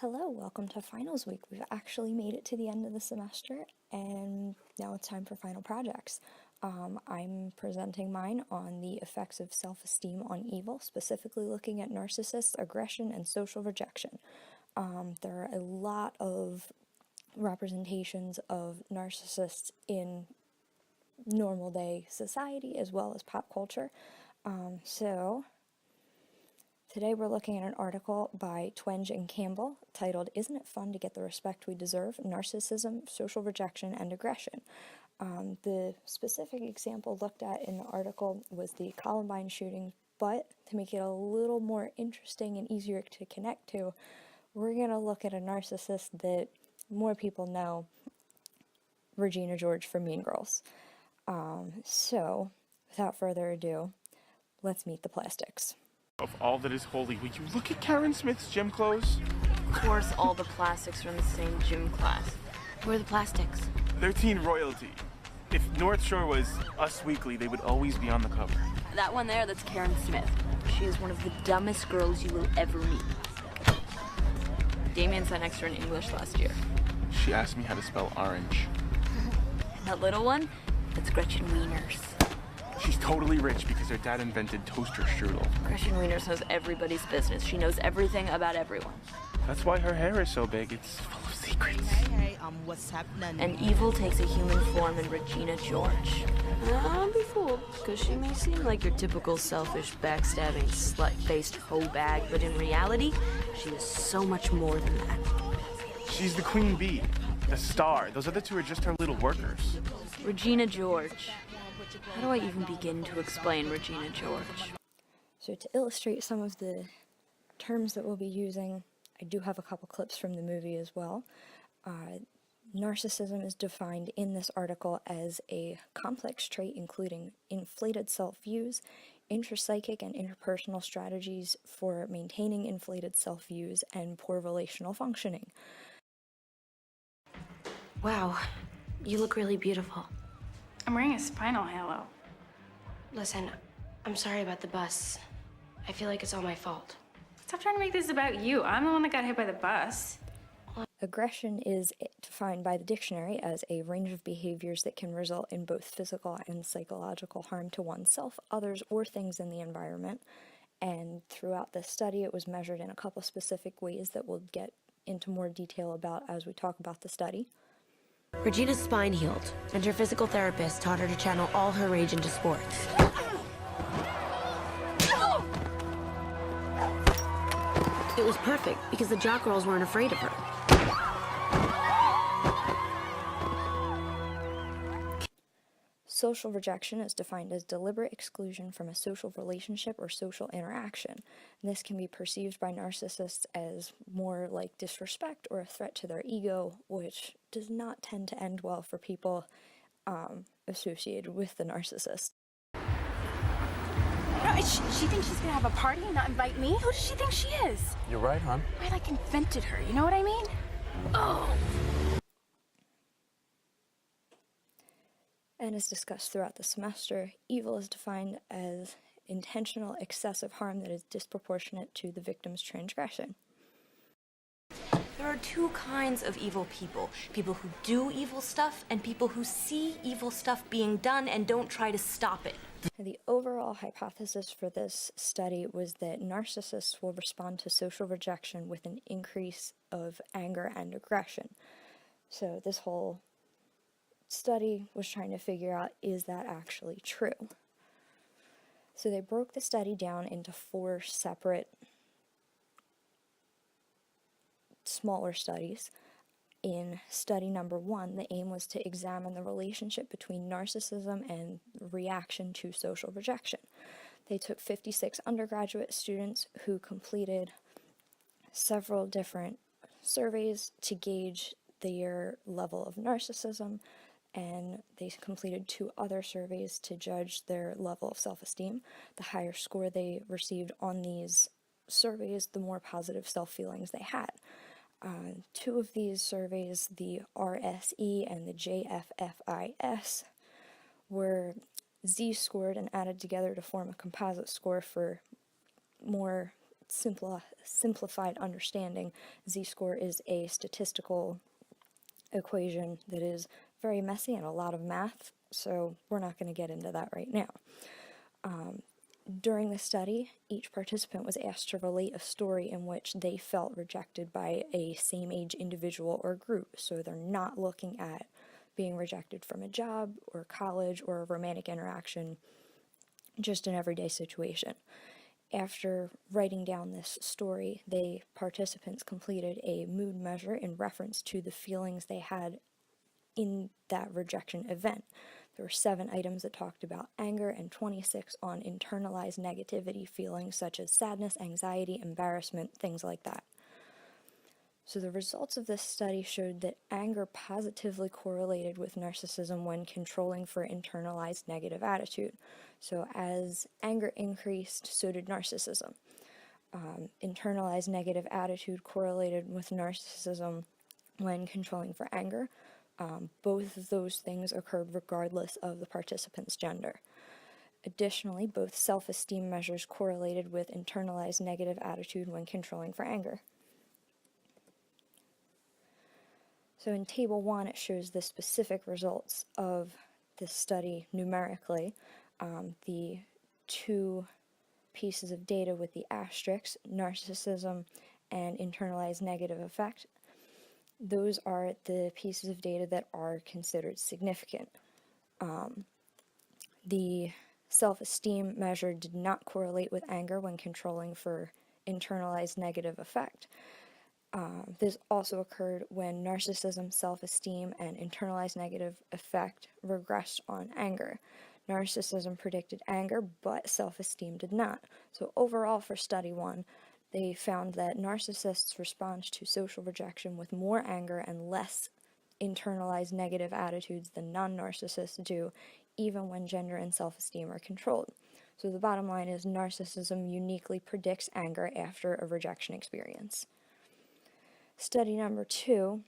Hello, welcome to finals week. We've actually made it to the end of the semester and now it's time for final projects. I'm presenting mine on the effects of self-esteem on evil, specifically looking at narcissists, aggression, and social rejection. There are a lot of representations of narcissists in normal day society as well as pop culture. Today we're looking at an article by Twenge and Campbell titled, "Isn't it fun to get the respect we deserve? Narcissism, social rejection, and aggression." The specific example looked at in the article was the Columbine shooting, but to make it a little more interesting and easier to connect to, we're going to look at a narcissist that more people know, Regina George from Mean Girls. So, without further ado, let's meet the plastics. Of all that is holy, will you look at Karen Smith's gym clothes? Of course, all the plastics are in the same gym class. Where are the plastics? They're teen royalty. If North Shore was Us Weekly, they would always be on the cover. That one there, that's Karen Smith. She is one of the dumbest girls you will ever meet. Damien sat next to her in English last year. She asked me how to spell orange. And that little one, that's Gretchen Wieners. She's totally rich because her dad invented toaster strudel. Gretchen Wieners knows everybody's business. She knows everything about everyone. That's why her hair is so big. It's full of secrets. Hey, what's happening? And evil takes a human form in Regina George. Don't be fooled, because she may seem like your typical selfish, backstabbing, slut-faced hoe bag, but in reality, she is so much more than that. She's the queen bee, the star. Those other two are just her little workers. Regina George. How do I even begin to explain Regina George? So to illustrate some of the terms that we'll be using, I do have a couple clips from the movie as well. Narcissism is defined in this article as a complex trait including inflated self-views, intrapsychic and interpersonal strategies for maintaining inflated self-views, and poor relational functioning. Wow, you look really beautiful. I'm wearing a spinal halo. Listen, I'm sorry about the bus. I feel like it's all my fault. Stop trying to make this about you. I'm the one that got hit by the bus. Aggression is defined by the dictionary as a range of behaviors that can result in both physical and psychological harm to oneself, others, or things in the environment. And throughout this study, it was measured in a couple specific ways that we'll get into more detail about as we talk about the study. Regina's spine healed, and her physical therapist taught her to channel all her rage into sports. It was perfect because the jock girls weren't afraid of her. Social rejection is defined as deliberate exclusion from a social relationship or social interaction. And this can be perceived by narcissists as more like disrespect or a threat to their ego, which does not tend to end well for people associated with the narcissist. No, she thinks she's gonna have a party and not invite me? Who does she think she is? You're right, hon. I like invented her, you know what I mean? Oh. And as discussed throughout the semester, evil is defined as intentional excessive harm that is disproportionate to the victim's transgression. There are two kinds of evil people. People who do evil stuff and people who see evil stuff being done and don't try to stop it. The overall hypothesis for this study was that narcissists will respond to social rejection with an increase of anger and aggression. So this whole study was trying to figure out, is that actually true? So they broke the study down into 4 separate smaller studies. In study number 1, the aim was to examine the relationship between narcissism and reaction to social rejection. They took 56 undergraduate students who completed several different surveys to gauge their level of narcissism, and they completed 2 other surveys to judge their level of self-esteem. The higher score they received on these surveys, the more positive self-feelings they had. 2 of these surveys, the RSE and the JFFIS, were Z-scored and added together to form a composite score for more simplified understanding, z-score is a statistical equation that is very messy and a lot of math, so we're not going to get into that right now. During the study, each participant was asked to relate a story in which they felt rejected by a same-age individual or group, so they're not looking at being rejected from a job or college or a romantic interaction, just an everyday situation. After writing down this story, participants completed a mood measure in reference to the feelings they had in that rejection event. There were 7 items that talked about anger and 26 on internalized negativity feelings such as sadness, anxiety, embarrassment, things like that. So the results of this study showed that anger positively correlated with narcissism when controlling for internalized negative attitude. So as anger increased, so did narcissism. Internalized negative attitude correlated with narcissism when controlling for anger. Both of those things occurred regardless of the participant's gender. Additionally, both self-esteem measures correlated with internalized negative attitude when controlling for anger. So in Table 1, it shows the specific results of this study numerically. The 2 pieces of data with the asterisks, narcissism and internalized negative affect, those are the pieces of data that are considered significant. The self-esteem measure did not correlate with anger when controlling for internalized negative affect. This also occurred when narcissism, self-esteem, and internalized negative affect regressed on anger. Narcissism predicted anger, but self-esteem did not. So overall for Study 1, they found that narcissists respond to social rejection with more anger and less internalized negative attitudes than non-narcissists do, even when gender and self-esteem are controlled. So the bottom line is narcissism uniquely predicts anger after a rejection experience. Study number 2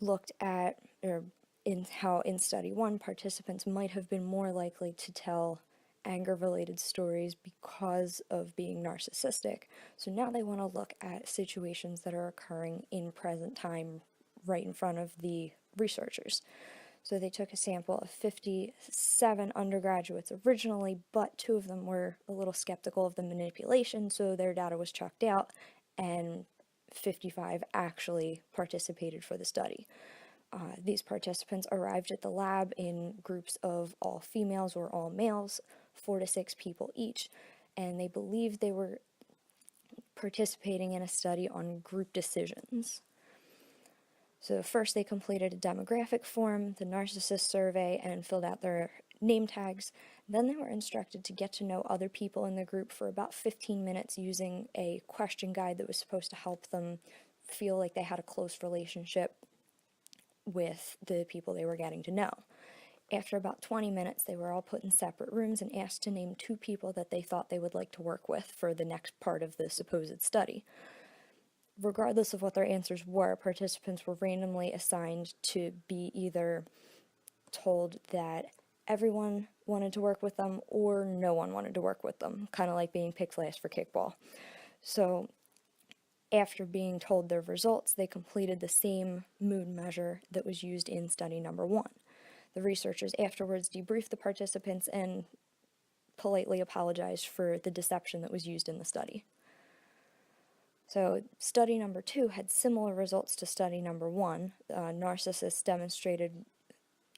looked at how in Study 1 participants might have been more likely to tell anger-related stories because of being narcissistic. So now they want to look at situations that are occurring in present time right in front of the researchers. So they took a sample of 57 undergraduates originally, but 2 of them were a little skeptical of the manipulation, so their data was chucked out, and 55 actually participated for the study. These participants arrived at the lab in groups of all females or all males, 4 to 6 people each, and they believed they were participating in a study on group decisions. So first they completed a demographic form, the narcissist survey, and filled out their name tags. Then they were instructed to get to know other people in the group for about 15 minutes using a question guide that was supposed to help them feel like they had a close relationship with the people they were getting to know. After about 20 minutes, they were all put in separate rooms and asked to name 2 people that they thought they would like to work with for the next part of the supposed study. Regardless of what their answers were, participants were randomly assigned to be either told that everyone wanted to work with them or no one wanted to work with them, kind of like being picked last for kickball. So after being told their results, they completed the same mood measure that was used in Study number 1. The researchers afterwards debriefed the participants and politely apologized for the deception that was used in the study. So Study number 2 had similar results to Study number 1. Narcissists demonstrated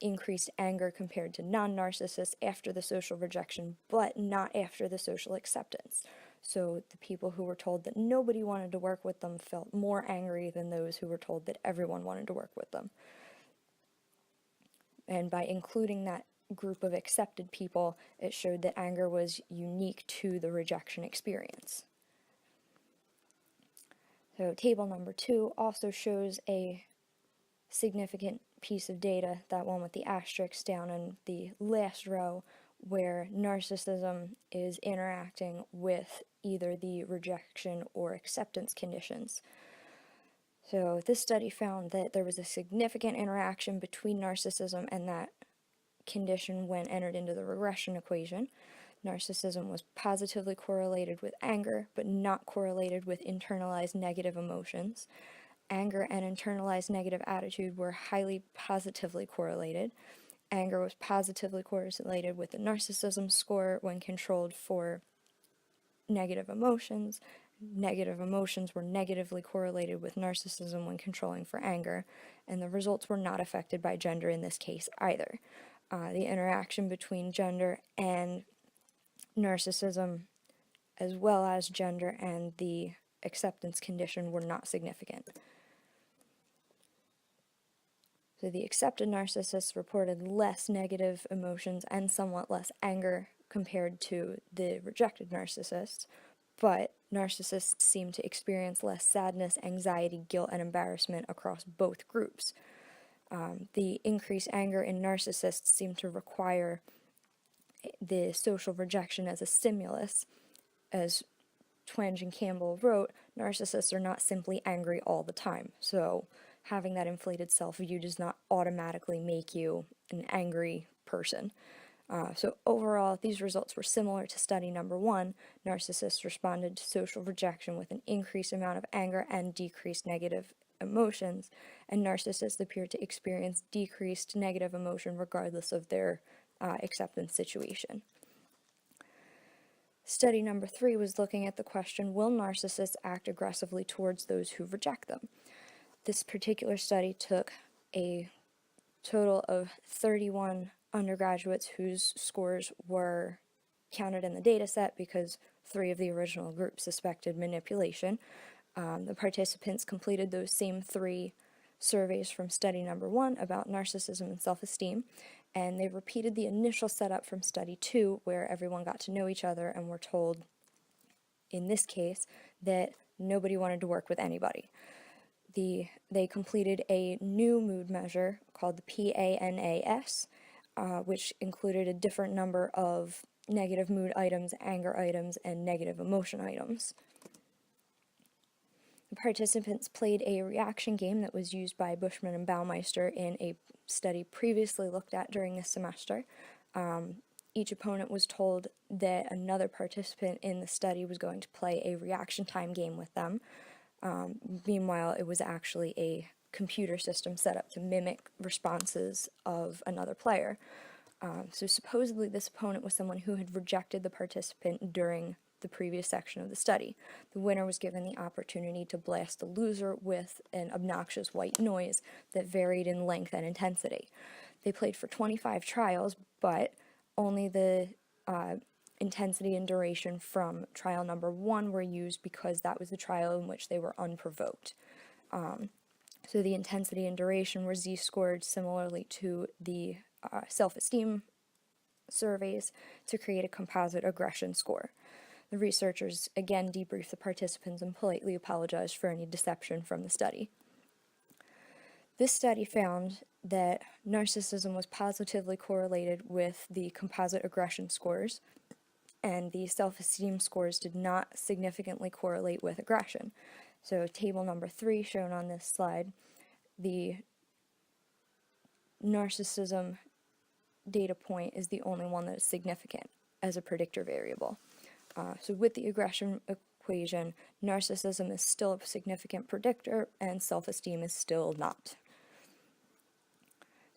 increased anger compared to non-narcissists after the social rejection, but not after the social acceptance. So the people who were told that nobody wanted to work with them felt more angry than those who were told that everyone wanted to work with them. And by including that group of accepted people, it showed that anger was unique to the rejection experience. So table number 2 also shows a significant piece of data, that one with the asterisks down in the last row, where narcissism is interacting with either the rejection or acceptance conditions. So this study found that there was a significant interaction between narcissism and that condition when entered into the regression equation. Narcissism was positively correlated with anger, but not correlated with internalized negative emotions. Anger and internalized negative attitude were highly positively correlated. Anger was positively correlated with the narcissism score when controlled for negative emotions. Negative emotions were negatively correlated with narcissism when controlling for anger, and the results were not affected by gender in this case either. The interaction between gender and narcissism, as well as gender and the acceptance condition, were not significant. So the accepted narcissists reported less negative emotions and somewhat less anger compared to the rejected narcissists, but narcissists seem to experience less sadness, anxiety, guilt, and embarrassment across both groups. The increased anger in narcissists seemed to require the social rejection as a stimulus. As Twenge and Campbell wrote, narcissists are not simply angry all the time, so having that inflated self-view does not automatically make you an angry person. So overall, these results were similar to study number 1. Narcissists responded to social rejection with an increased amount of anger and decreased negative emotions, and narcissists appeared to experience decreased negative emotion regardless of their acceptance situation. Study number 3 was looking at the question, will narcissists act aggressively towards those who reject them? This particular study took a total of 31 undergraduates whose scores were counted in the data set because 3 of the original group suspected manipulation. The participants completed those same 3 surveys from study number 1 about narcissism and self-esteem, and they repeated the initial setup from study 2 where everyone got to know each other and were told, in this case, that nobody wanted to work with anybody. They completed a new mood measure called the PANAS, which included a different number of negative mood items, anger items, and negative emotion items. The participants played a reaction game that was used by Bushman and Baumeister in a study previously looked at during this semester. Each opponent was told that another participant in the study was going to play a reaction time game with them. Meanwhile, it was actually a computer system set up to mimic responses of another player. So supposedly this opponent was someone who had rejected the participant during the previous section of the study. The winner was given the opportunity to blast the loser with an obnoxious white noise that varied in length and intensity. They played for 25 trials, but only the intensity and duration from trial number 1 were used because that was the trial in which they were unprovoked. So the intensity and duration were z-scored similarly to the self-esteem surveys to create a composite aggression score. The researchers again debriefed the participants and politely apologized for any deception from the study. This study found that narcissism was positively correlated with the composite aggression scores, and the self-esteem scores did not significantly correlate with aggression. So table number 3 shown on this slide, the narcissism data point is the only one that is significant as a predictor variable. So with the aggression equation, narcissism is still a significant predictor and self-esteem is still not.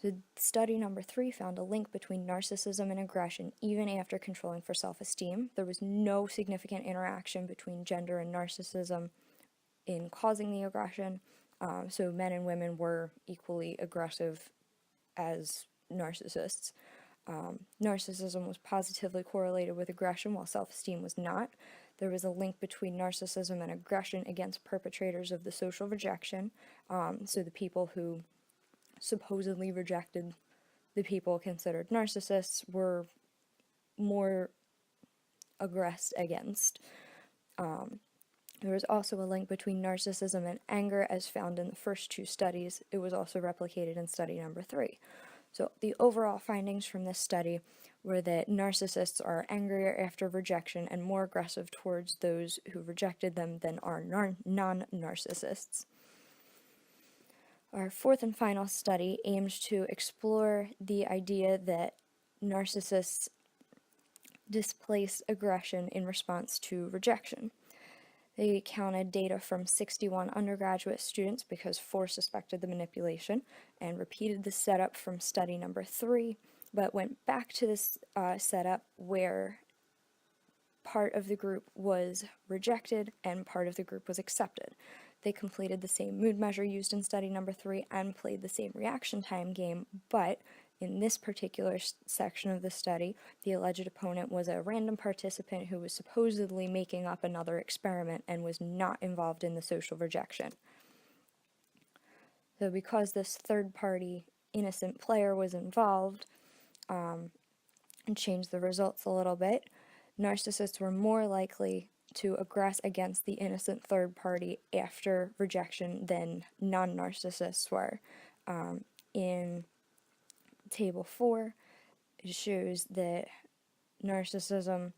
So study number 3 found a link between narcissism and aggression even after controlling for self-esteem. There was no significant interaction between gender and narcissism in causing the aggression, so men and women were equally aggressive as narcissists. Narcissism was positively correlated with aggression while self-esteem was not. There was a link between narcissism and aggression against perpetrators of the social rejection, so the people who supposedly rejected the people considered narcissists were more aggressed against. There was also a link between narcissism and anger as found in the first 2 studies. It was also replicated in study number 3. So the overall findings from this study were that narcissists are angrier after rejection and more aggressive towards those who rejected them than are non-narcissists. Our 4th and final study aimed to explore the idea that narcissists displaced aggression in response to rejection. They counted data from 61 undergraduate students because 4 suspected the manipulation, and repeated the setup from study number 3, but went back to this setup where part of the group was rejected and part of the group was accepted. They completed the same mood measure used in study number 3 and played the same reaction time game, but in this particular section of the study, the alleged opponent was a random participant who was supposedly making up another experiment and was not involved in the social rejection. So because this third-party innocent player was involved, and changed the results a little bit, narcissists were more likely to aggress against the innocent third party after rejection than non-narcissists were. In Table 4, it shows that narcissism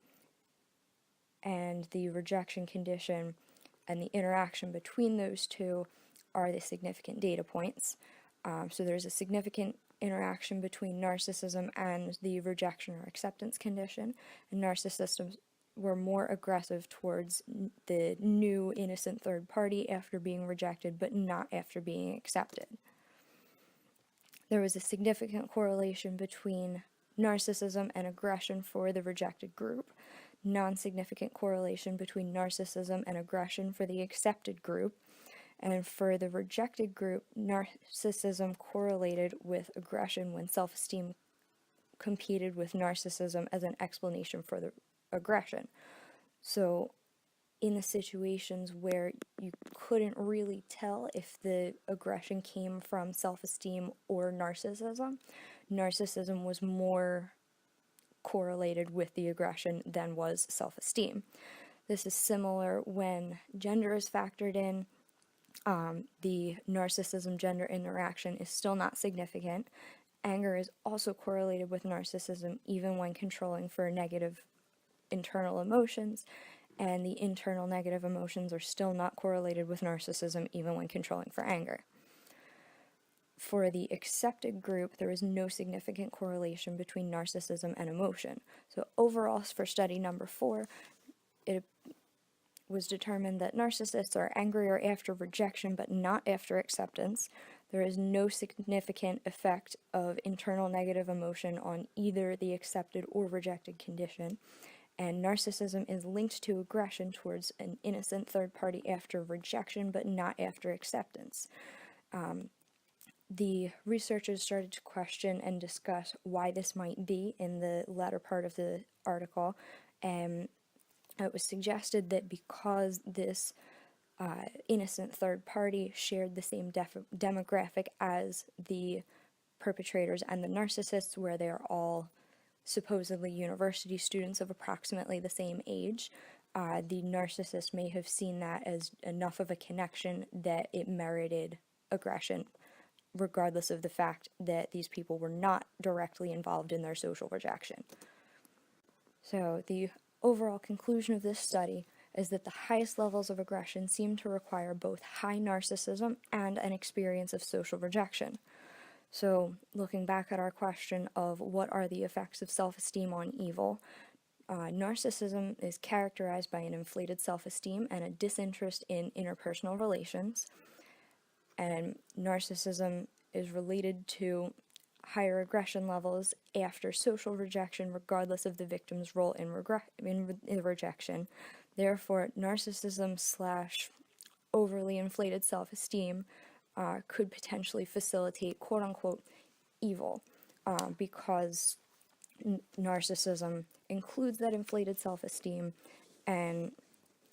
and the rejection condition and the interaction between those two are the significant data points. So there's a significant interaction between narcissism and the rejection or acceptance condition, and narcissists were more aggressive towards the new innocent third party after being rejected, but not after being accepted. There was a significant correlation between narcissism and aggression for the rejected group, non-significant correlation between narcissism and aggression for the accepted group, and for the rejected group, narcissism correlated with aggression when self-esteem competed with narcissism as an explanation for the aggression. So in the situations where you couldn't really tell if the aggression came from self-esteem or narcissism, narcissism was more correlated with the aggression than was self-esteem. This is similar when gender is factored in. The narcissism-gender interaction is still not significant. Anger is also correlated with narcissism even when controlling for negative internal emotions, and the internal negative emotions are still not correlated with narcissism even when controlling for anger. For the accepted group, there is no significant correlation between narcissism and emotion. So overall, for study number 4, it was determined that narcissists are angrier after rejection but not after acceptance. There is no significant effect of internal negative emotion on either the accepted or rejected condition, and narcissism is linked to aggression towards an innocent third party after rejection but not after acceptance. The researchers started to question and discuss why this might be in the latter part of the article, and it was suggested that because this innocent third party shared the same demographic as the perpetrators and the narcissists, where they are all supposedly university students of approximately the same age, the narcissist may have seen that as enough of a connection that it merited aggression, regardless of the fact that these people were not directly involved in their social rejection. So the overall conclusion of this study is that the highest levels of aggression seem to require both high narcissism and an experience of social rejection. So looking back at our question of what are the effects of self-esteem on evil, narcissism is characterized by an inflated self-esteem and a disinterest in interpersonal relations, and narcissism is related to higher aggression levels after social rejection, regardless of the victim's role in rejection. Therefore, narcissism / overly inflated self-esteem could potentially facilitate quote-unquote evil, because narcissism includes that inflated self-esteem and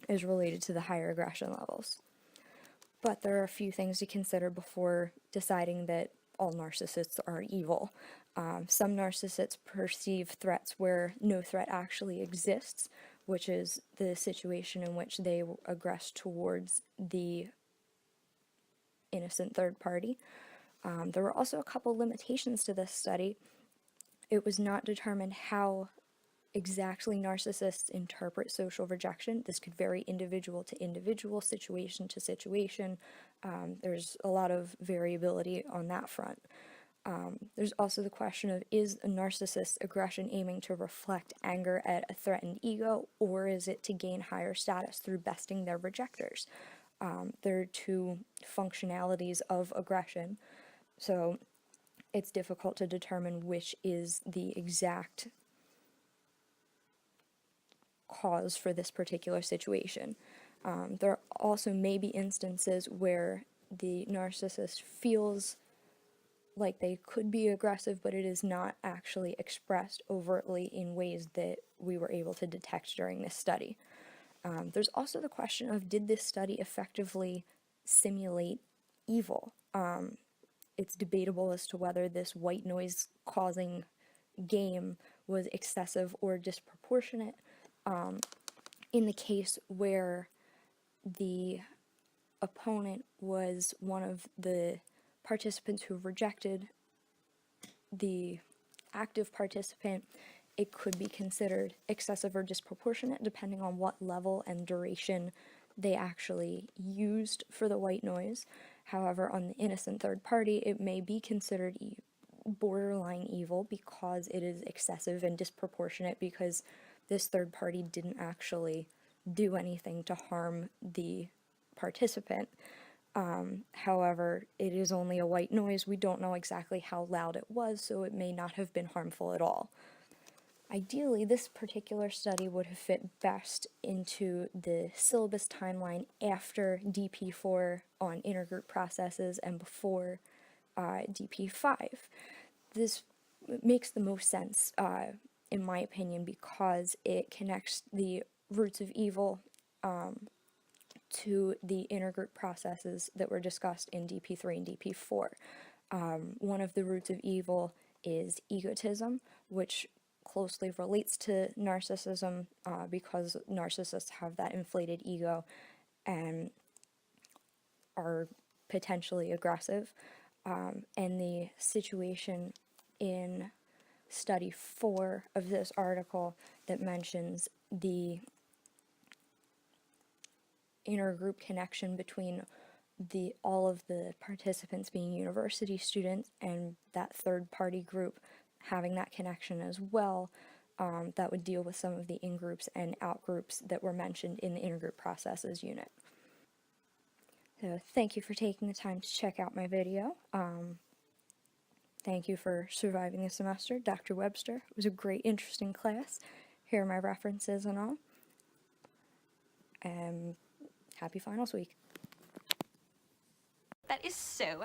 is related to the higher aggression levels. But there are a few things to consider before deciding that all narcissists are evil. Some narcissists perceive threats where no threat actually exists, which is the situation in which they aggress towards the innocent third party. There were also a couple limitations to this study. It was not determined how exactly narcissists interpret social rejection. This could vary individual to individual, situation to situation. There's a lot of variability on that front. There's also the question of, is a narcissist's aggression aiming to reflect anger at a threatened ego, or is it to gain higher status through besting their rejectors? There are two functionalities of aggression, so it's difficult to determine which is the exact cause for this particular situation. There also may be instances where the narcissist feels like they could be aggressive, but it is not actually expressed overtly in ways that we were able to detect during this study. There's also the question of, did this study effectively simulate evil? It's debatable as to whether this white noise causing game was excessive or disproportionate. In the case where the opponent was one of the participants who rejected the active participant, it could be considered excessive or disproportionate depending on what level and duration they actually used for the white noise. However, on the innocent third party, it may be considered borderline evil because it is excessive and disproportionate, because this third party didn't actually do anything to harm the participant. However, it is only a white noise. We don't know exactly how loud it was, so it may not have been harmful at all. Ideally, this particular study would have fit best into the syllabus timeline after DP4 on intergroup processes and before DP5. This makes the most sense, in my opinion, because it connects the roots of evil to the intergroup processes that were discussed in DP3 and DP4. One of the roots of evil is egotism, which closely relates to narcissism, because narcissists have that inflated ego and are potentially aggressive. And the situation in study 4 of this article that mentions the intergroup connection between all of the participants being university students and that third party group having that connection as well, that would deal with some of the in-groups and out-groups that were mentioned in the intergroup processes unit. So thank you for taking the time to check out my video. Thank you for surviving the semester, Dr. Webster. It was a great, interesting class. Here are my references and all. And happy finals week. That is so